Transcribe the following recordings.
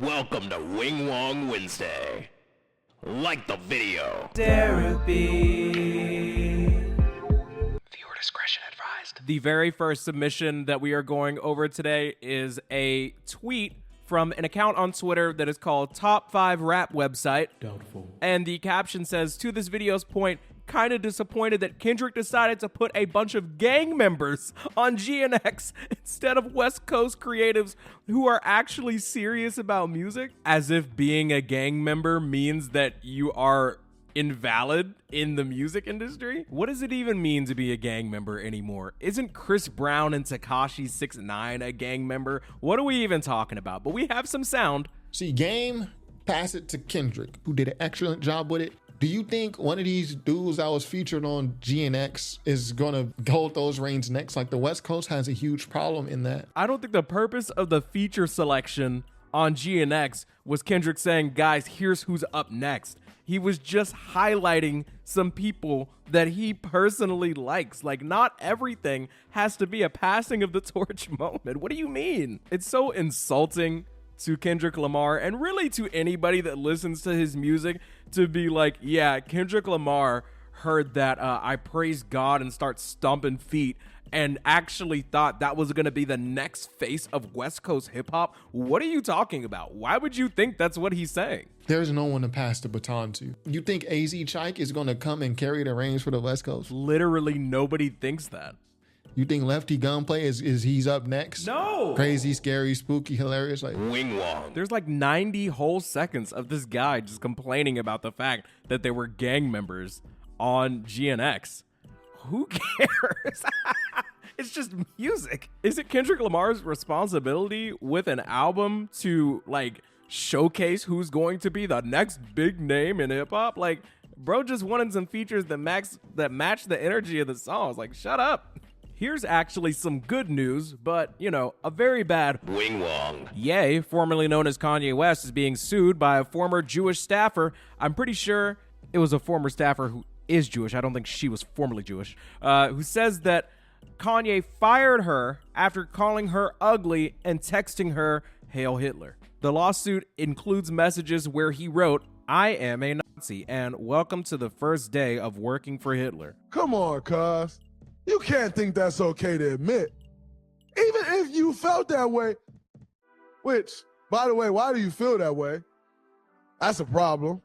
Welcome to Wing Wong Wednesday. Like the video. Derapy. Viewer discretion advised. The very first submission that we are going over today is a tweet from an account on Twitter that is called Top 5 Rap Website. Doubtful. And the caption says, to this video's point, kind of disappointed that Kendrick decided to put a bunch of gang members on GNX instead of West Coast creatives who are actually serious about music. As if being a gang member means that you are invalid in the music industry. What does it even mean to be a gang member anymore? Isn't Chris Brown and Tekashi 6ix9ine a gang member? What are we even talking about? But we have some sound. See, Game, pass it to Kendrick, who did an excellent job with it. Do you think one of these dudes that was featured on GNX is gonna hold those reins next? Like, the West Coast has a huge problem in that. I don't think the purpose of the feature selection on GNX was Kendrick saying, guys, here's who's up next. He was just highlighting some people that he personally likes. Like, not everything has to be a passing of the torch moment. What do you mean? It's so insulting to Kendrick Lamar and really to anybody that listens to his music to be like, yeah, Kendrick Lamar heard that I praise God and start stomping feet and actually thought that was going to be the next face of West Coast hip hop. What are you talking about? Why would you think that's what he's saying? There's no one to pass the baton to. You think AZ Chike is gonna come and carry the reins for the West Coast? Literally nobody thinks that. You think Lefty Gunplay is he's up next? No. Crazy, scary, spooky, hilarious. Like, Wing Wong. There's like 90 whole seconds of this guy just complaining about the fact that they were gang members on GNX. Who cares? It's just music. Is it Kendrick Lamar's responsibility with an album to like showcase who's going to be the next big name in hip hop? Like, bro just wanted some features that match the energy of the songs. Like, shut up. Here's actually some good news, but, you know, a very bad Wing Wong. Ye, formerly known as Kanye West, is being sued by a former Jewish staffer. I'm pretty sure it was a former staffer who is Jewish. I don't think she was formerly Jewish. Who says that Kanye fired her after calling her ugly and texting her, "Hail Hitler." The lawsuit includes messages where he wrote, "I am a Nazi and welcome to the first day of working for Hitler." Come on, cuz. You can't think that's okay to admit. Even if you felt that way, which, by the way, why do you feel that way? That's a problem.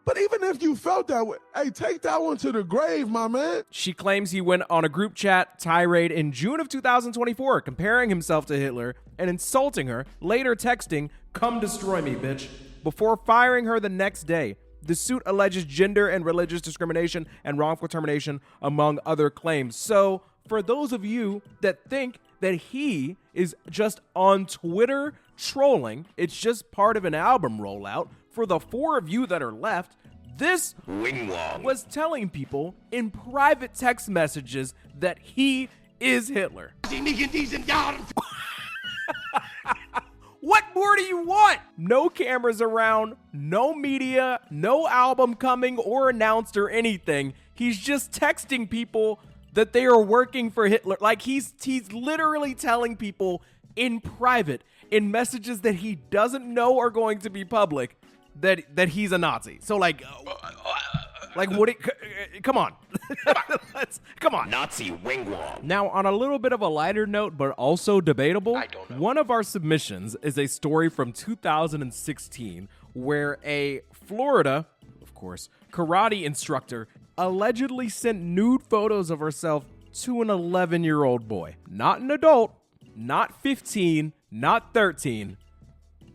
But even if you felt that way, hey, take that one to the grave, my man. She claims he went on a group chat tirade in June of 2024, comparing himself to Hitler and insulting her, later texting, "Come destroy me, bitch," before firing her the next day. The suit alleges gender and religious discrimination and wrongful termination, among other claims. So, for those of you that think that he is just on Twitter trolling, it's just part of an album rollout, for the four of you that are left, this Wing Wong was telling people in private text messages that he is Hitler. What more do you want? No cameras around, no media, no album coming or announced or anything. He's just texting people that they are working for Hitler. Like, he's literally telling people in private, in messages that he doesn't know are going to be public, that he's a Nazi. So like what? Come on. Come on. Nazi Wing Wong. Now, on a little bit of a lighter note, but also debatable, I don't know. one of our submissions is a story from 2016 where a Florida, of course, karate instructor allegedly sent nude photos of herself to an 11-year-old boy. Not an adult, not 15, not 13,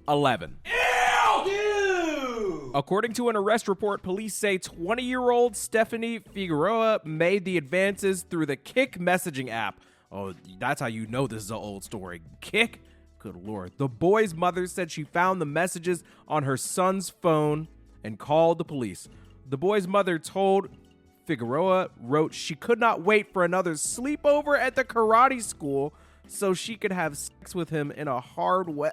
11. According to an arrest report, police say 20-year-old Stephanie Figueroa made the advances through the Kik messaging app. Oh, that's how you know this is an old story. Kik? Good Lord. The boy's mother said she found the messages on her son's phone and called the police. The boy's mother told Figueroa wrote she could not wait for another sleepover at the karate school so she could have sex with him in a hard way.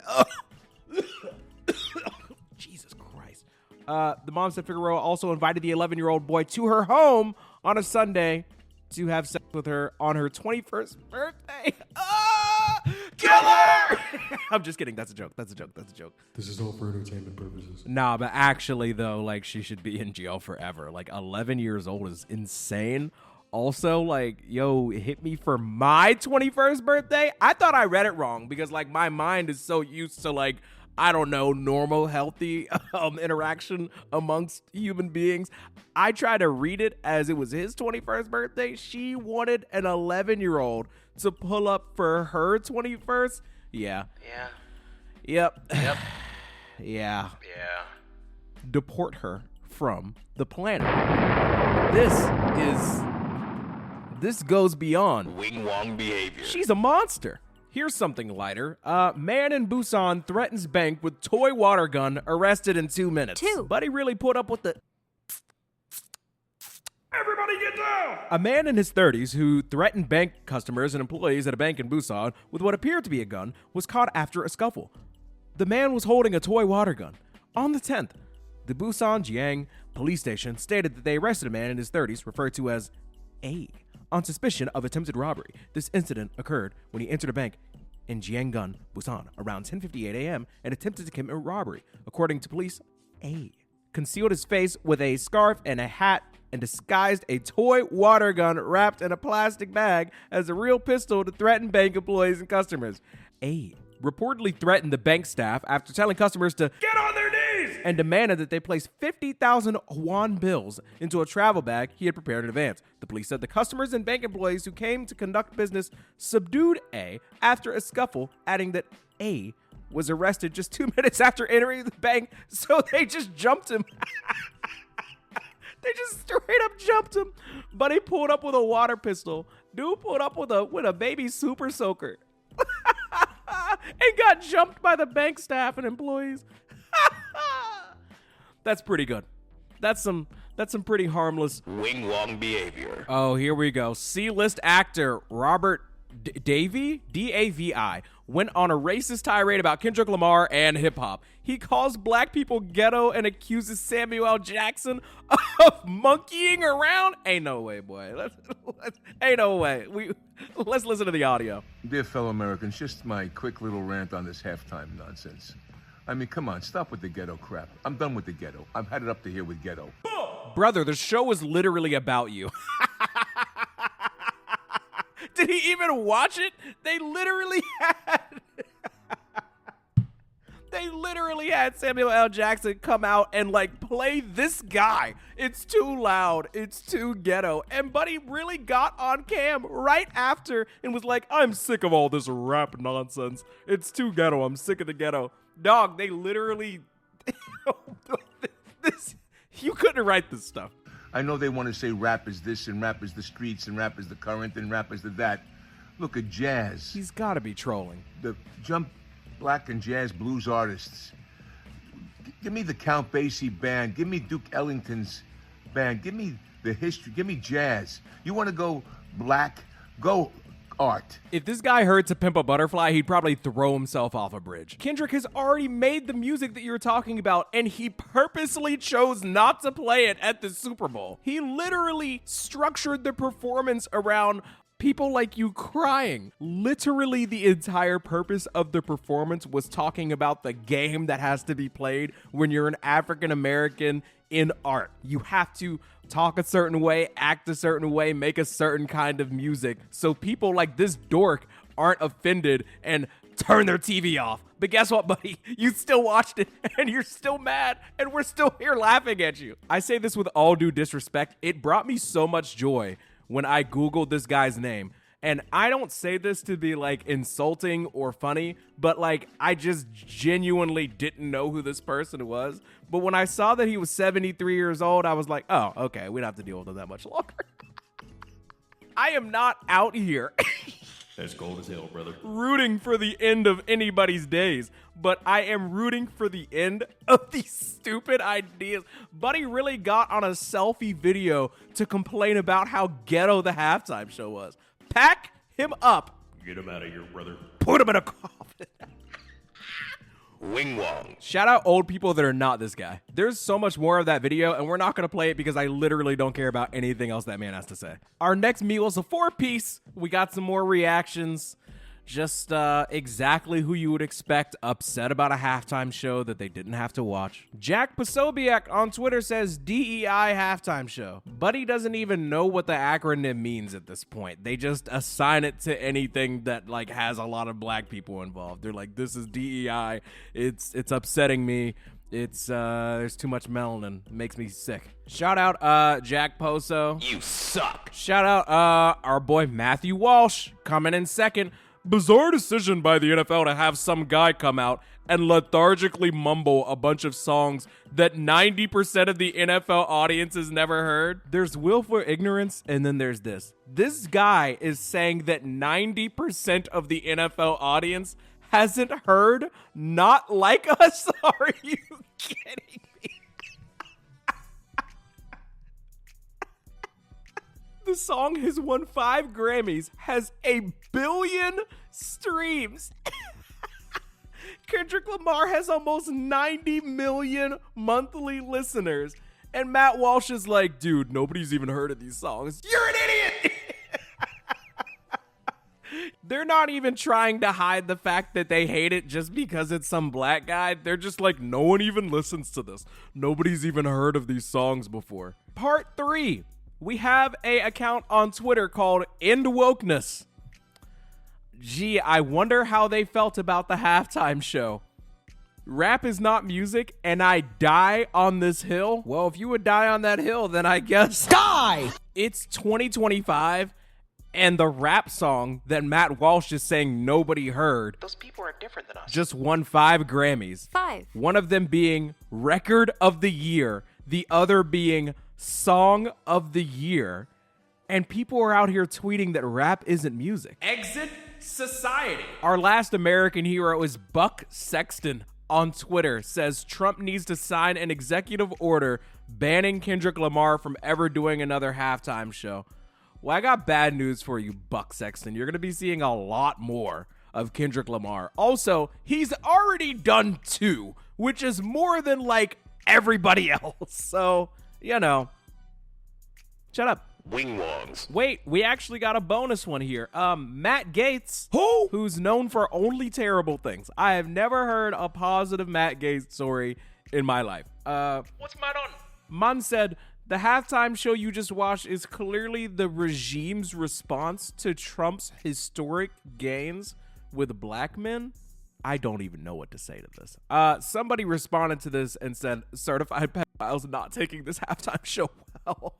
Jesus Christ. The mom said Figueroa also invited the 11-year-old boy to her home on a Sunday to have sex with her on her 21st birthday. Killer! I'm just kidding. That's a joke. That's a joke. That's a joke. This is all for entertainment purposes. Nah, but actually, though, like, she should be in jail forever. Like, 11 years old is insane. Also, like, yo, it hit me for my 21st birthday. I thought I read it wrong because, like, my mind is so used to, like, I don't know, normal, healthy interaction amongst human beings. I tried to read it as it was his 21st birthday. She wanted an 11-year-old to pull up for her 21st. Yeah. Yep. Yeah. Deport her from the planet. This goes beyond Wing Wong behavior. she's a monster. Here's something lighter. Man in Busan threatens bank with toy water gun, arrested in 2 minutes. Buddy really put up with the... Everybody get down! A man in his 30s who threatened bank customers and employees at a bank in Busan with what appeared to be a gun was caught after a scuffle. The man was holding a toy water gun. On the 10th, the Busan Jiang police station stated that they arrested a man in his 30s, referred to as A, on suspicion of attempted robbery. This incident occurred when he entered a bank in Jianggun, Busan, around 10:58 a.m. and attempted to commit a robbery. According to police, A concealed his face with a scarf and a hat and disguised a toy water gun wrapped in a plastic bag as a real pistol to threaten bank employees and customers. A reportedly threatened the bank staff after telling customers to get on their knees and demanded that they place 50,000 won bills into a travel bag he had prepared in advance. The police said the customers and bank employees who came to conduct business subdued A after a scuffle, adding that A was arrested just 2 minutes after entering the bank, so they just jumped him. They just straight up jumped him. But he pulled up with a water pistol. Dude pulled up with a baby super soaker. And got jumped by the bank staff and employees. That's pretty good. That's some pretty harmless Wing Wong behavior. Oh, here we go. C-list actor Robert Davi, D-A-V-I, went on a racist tirade about Kendrick Lamar and hip-hop. He calls black people ghetto and accuses Samuel L. Jackson of monkeying around. Ain't no way, boy. Ain't no way. Let's listen to the audio. Dear fellow Americans, just my quick little rant on this halftime nonsense. I mean, come on, stop with the ghetto crap. I'm done with the ghetto. I've had it up to here with ghetto. Brother, the show was literally about you. Did he even watch it? They literally had Samuel L. Jackson come out and like play this guy. It's too loud. It's too ghetto. And Buddy really got on cam right after and was like, I'm sick of all this rap nonsense. It's too ghetto. I'm sick of the ghetto. Dog, they literally... You couldn't write this stuff. I know they want to say rap is this and rap is the streets and rap is the current and rap is the that. Look at jazz. He's got to be trolling. The jump black and jazz blues artists. Give me the Count Basie band. Give me Duke Ellington's band. Give me the history. Give me jazz. You want to go black? Go art. If this guy heard To Pimp a Butterfly, he'd probably throw himself off a bridge. Kendrick has already made the music that you're talking about, and he purposely chose not to play it at the Super Bowl. He literally structured the performance around people like you crying. Literally the entire purpose of the performance was talking about the game that has to be played when you're an African American in art. You have to talk a certain way, act a certain way, make a certain kind of music so people like this dork aren't offended and turn their TV off. But guess what, buddy? You still watched it and you're still mad and we're still here laughing at you. I say this with all due disrespect. It brought me so much joy when I Googled this guy's name. And I don't say this to be like insulting or funny, but like I just genuinely didn't know who this person was. But when I saw that he was 73 years old, I was like, oh, okay, we don't have to deal with him that much longer. I am not out here That's cold as hell, brother. rooting for the end of anybody's days, but I am rooting for the end of these stupid ideas. Buddy really got on a selfie video to complain about how ghetto the halftime show was. Pack him up. Get him out of here, brother. Put him in a coffin. Wing Wong. Shout out old people that are not this guy. There's so much more of that video, and we're not going to play it because I literally don't care about anything else that man has to say. Our next meal is a 4-piece. We got some more reactions. Just exactly who you would expect upset about a halftime show that they didn't have to watch. Jack Posobiec on Twitter says DEI halftime show. Buddy doesn't even know what the acronym means at this point. They just assign it to anything that like has a lot of black people involved. They're like, this is DEI. It's upsetting me. It's there's too much melanin. It makes me sick. Shout out Jack Poso. You suck. Shout out our boy Matthew Walsh coming in second. Bizarre decision by the NFL to have some guy come out and lethargically mumble a bunch of songs that 90% of the NFL audience has never heard. There's willful ignorance, and then there's this. This guy is saying that 90% of the NFL audience hasn't heard Not Like Us? Are you kidding me? The song has won 5 Grammys, has 1 billion streams. Kendrick Lamar has almost 90 million monthly listeners. And Matt Walsh is like, dude, nobody's even heard of these songs. You're an idiot! They're not even trying to hide the fact that they hate it just because it's some black guy. They're just like, no one even listens to this. Nobody's even heard of these songs before. Part 3. We have a account on Twitter called End Wokeness. Gee, I wonder how they felt about the halftime show. Rap is not music, and I die on this hill. Well, if you would die on that hill, then I guess die! It's 2025, and the rap song that Matt Walsh is saying nobody heard. Those people are different than us. Just won 5 Grammys. 5. One of them being Record of the Year, the other being Song of the Year. And people are out here tweeting that rap isn't music. Exit society. Our last American hero is Buck Sexton on Twitter. Says Trump needs to sign an executive order banning Kendrick Lamar from ever doing another halftime show. Well, I got bad news for you, Buck Sexton. You're going to be seeing a lot more of Kendrick Lamar. Also, he's already done 2, which is more than like everybody else. So, you know, shut up. Wing wongs. Wait, we actually got a bonus one here. Matt Gaetz, who's known for only terrible things. I have never heard a positive Matt Gaetz story in my life. What's Matt on? Man said, the halftime show you just watched is clearly the regime's response to Trump's historic gains with black men. I don't even know what to say to this. Somebody responded to this and said, certified pedophiles not taking this halftime show well.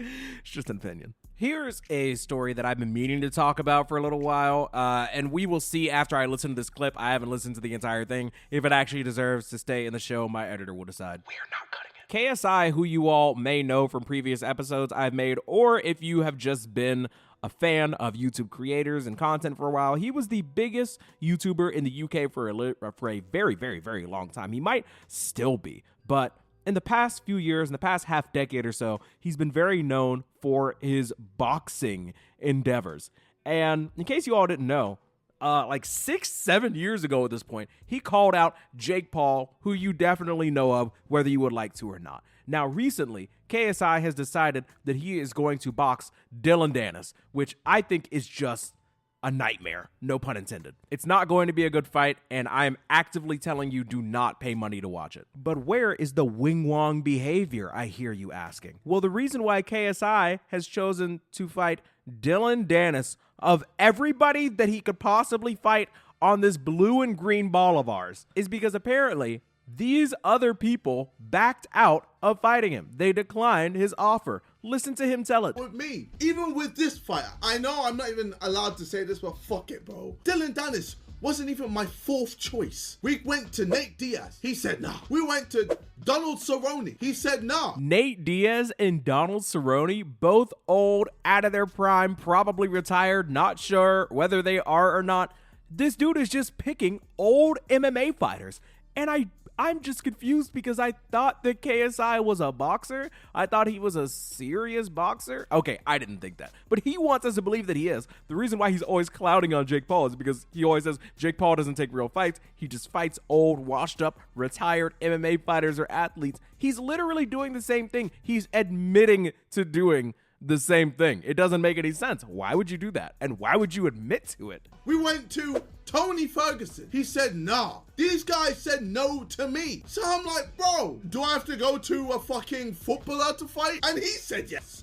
It's just an opinion. Here's a story that I've been meaning to talk about for a little while, and we will see after I listen to this clip. I haven't listened to the entire thing. If it actually deserves to stay in the show, my editor will decide. We're not cutting it. KSI, who you all may know from previous episodes I've made, or if you have just been a fan of YouTube creators and content for a while, he was the biggest YouTuber in the UK for a very, very, very long time. He might still be, but in the past few years, in the past half decade or so, he's been very known for his boxing endeavors. And in case you all didn't know, like 6-7 years ago at this point, he called out Jake Paul, who you definitely know of, whether you would like to or not. Now, recently, KSI has decided that he is going to box Dylan Dennis, which I think is just a nightmare, no pun intended. It's not going to be a good fight, and I am actively telling you, do not pay money to watch it. But where is the Wing Wong behavior, I hear you asking? Well, the reason why KSI has chosen to fight Dylan Dennis, of everybody that he could possibly fight on this blue and green ball of ours, is because apparently these other people backed out of fighting him. They declined his offer. Listen to him tell it. With me, even with this fighter, I know I'm not even allowed to say this, but fuck it, bro. Dylan Dennis wasn't even my 4th choice. We went to Nate Diaz. He said nah. We went to Donald Cerrone. He said nah. Nate Diaz and Donald Cerrone, both old, out of their prime, probably retired, not sure whether they are or not. This dude is just picking old MMA fighters. And I'm just confused because I thought that KSI was a boxer. I thought he was a serious boxer. Okay, I didn't think that. But he wants us to believe that he is. The reason why he's always clouding on Jake Paul is because he always says Jake Paul doesn't take real fights. He just fights old, washed up, retired MMA fighters or athletes. He's literally doing the same thing. He's admitting to doing the same thing. It doesn't make any sense. Why would you do that? And why would you admit to it? We went to Tony Ferguson. He said, nah. These guys said no to me. So I'm like, bro, do I have to go to a fucking footballer to fight? And he said yes.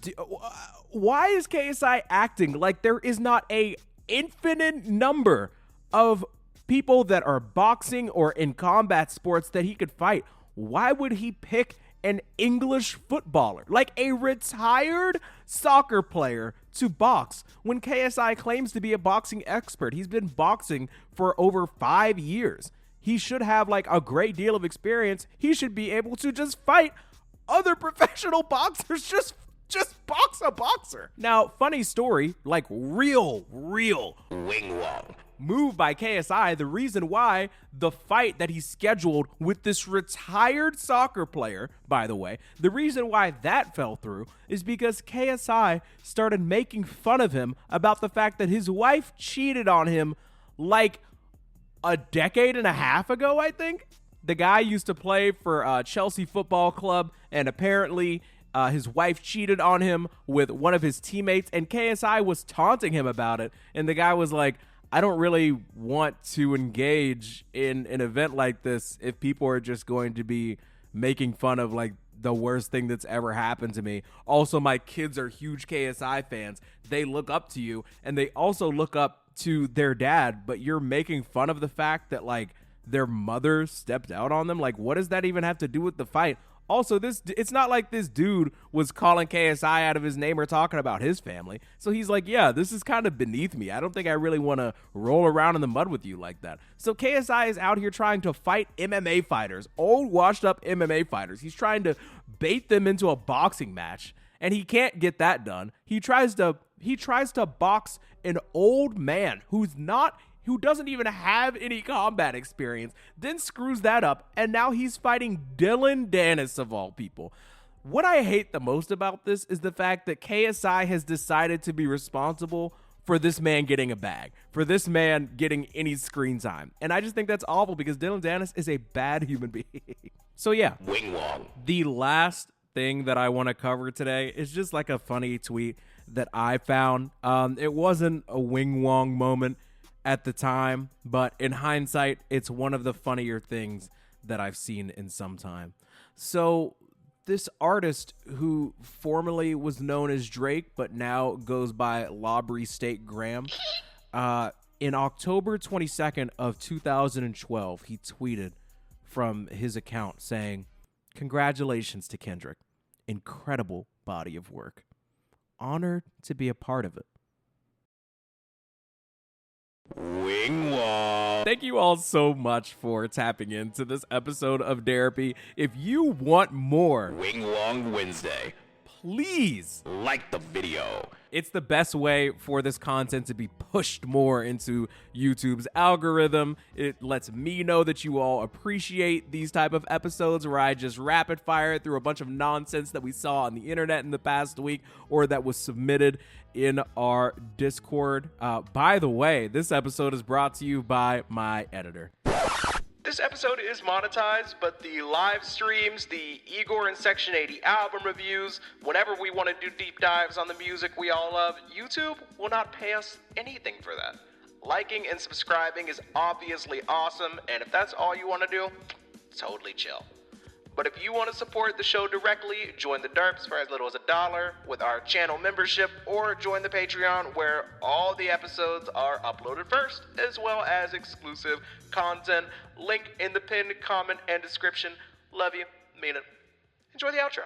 Why is KSI acting like there is not a infinite number of people that are boxing or in combat sports that he could fight? Why would he pick an English footballer, like a retired soccer player, to box when KSI claims to be a boxing expert? He's been boxing for over 5 years. He should have like a great deal of experience. He should be able to just fight other professional boxers. Just box a boxer. Now, funny story, like real Wing Wong. move by KSI, the reason why the fight that he scheduled with this retired soccer player, by the way, the reason why that fell through is because KSI started making fun of him about the fact that his wife cheated on him like a decade and a half ago, I think. The guy used to play for Chelsea Football Club, and apparently his wife cheated on him with one of his teammates, and KSI was taunting him about it, and the guy was like, I don't really want to engage in an event like this if people are just going to be making fun of like the worst thing that's ever happened to me. Also, my kids are huge KSI fans. They look up to you, and they also look up to their dad, but you're making fun of the fact that like their mother stepped out on them. Like, what does that even have to do with the fight? Also, it's not like this dude was calling KSI out of his name or talking about his family. So he's like, yeah, this is kind of beneath me. I don't think I really want to roll around in the mud with you like that. So KSI is out here trying to fight MMA fighters, old washed up MMA fighters. He's trying to bait them into a boxing match, and he can't get that done. He tries to box an old man who doesn't even have any combat experience, then screws that up, and now he's fighting Dylan Dennis of all people. What I hate the most about this is the fact that KSI has decided to be responsible for this man getting a bag, for this man getting any screen time. And I just think that's awful because Dylan Dennis is a bad human being. So yeah, Wing Wong. the last thing that I want to cover today is just like a funny tweet that I found. It wasn't a Wing Wong moment at the time, but in hindsight, it's one of the funnier things that I've seen in some time. So this artist who formerly was known as Drake, but now goes by Labrie State Graham, in October 22nd of 2012, he tweeted from his account saying, "Congratulations to Kendrick. Incredible body of work. Honored to be a part of it." Wing Wong. Thank you all so much for tapping into this episode of Derapy. If you want more, Wing Wong Wednesday. please, Like the video. it's the best way for this content to be pushed more into YouTube's algorithm. It lets me know that you all appreciate these type of episodes where I just rapid fire through a bunch of nonsense that we saw on the internet in the past week or that was submitted in our Discord. By the way, this episode is brought to you by my editor. This episode is monetized, but the live streams, the Igor and Section 80 album reviews, whenever we want to do deep dives on the music we all love, YouTube will not pay us anything for that. Liking and subscribing is obviously awesome, and if that's all you want to do, totally chill. But if you want to support the show directly, join the derps for as little as $1 with our channel membership, or join the Patreon where all the episodes are uploaded first, as well as exclusive content. Link in the pinned comment and description. Love you. Mean it. Enjoy the outro.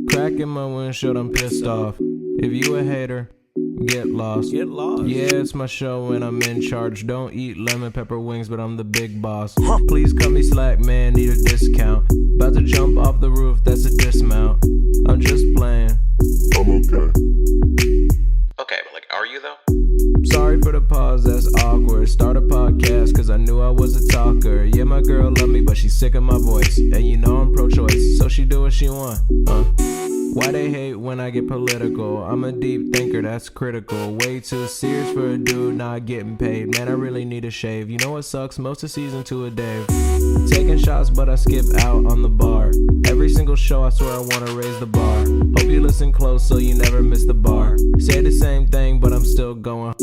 Crack in my windshield, I'm pissed off. If you a hater, get lost. Get lost. Yeah, it's my show and I'm in charge. Don't eat lemon pepper wings, but I'm the big boss. Please cut me slack, man, need a discount. About to jump off the roof, that's a dismount. I'm just playing. I'm okay. Okay, but like, are you though? Sorry for the pause, that's awkward. Start a podcast, cause I knew I was a talker. Yeah, my girl love me, but she's sick of my voice. And you know I'm pro-choice, so she do what she want. Why they hate when I get political? I'm a deep thinker, that's critical. Way too serious for a dude not getting paid. Man, I really need a shave. You know what sucks? Most of season 2 a day. Taking shots, but I skip out on the bar. Every single show, I swear I wanna raise the bar. Hope you listen close so you never miss the bar. Say the same thing, but I'm still going.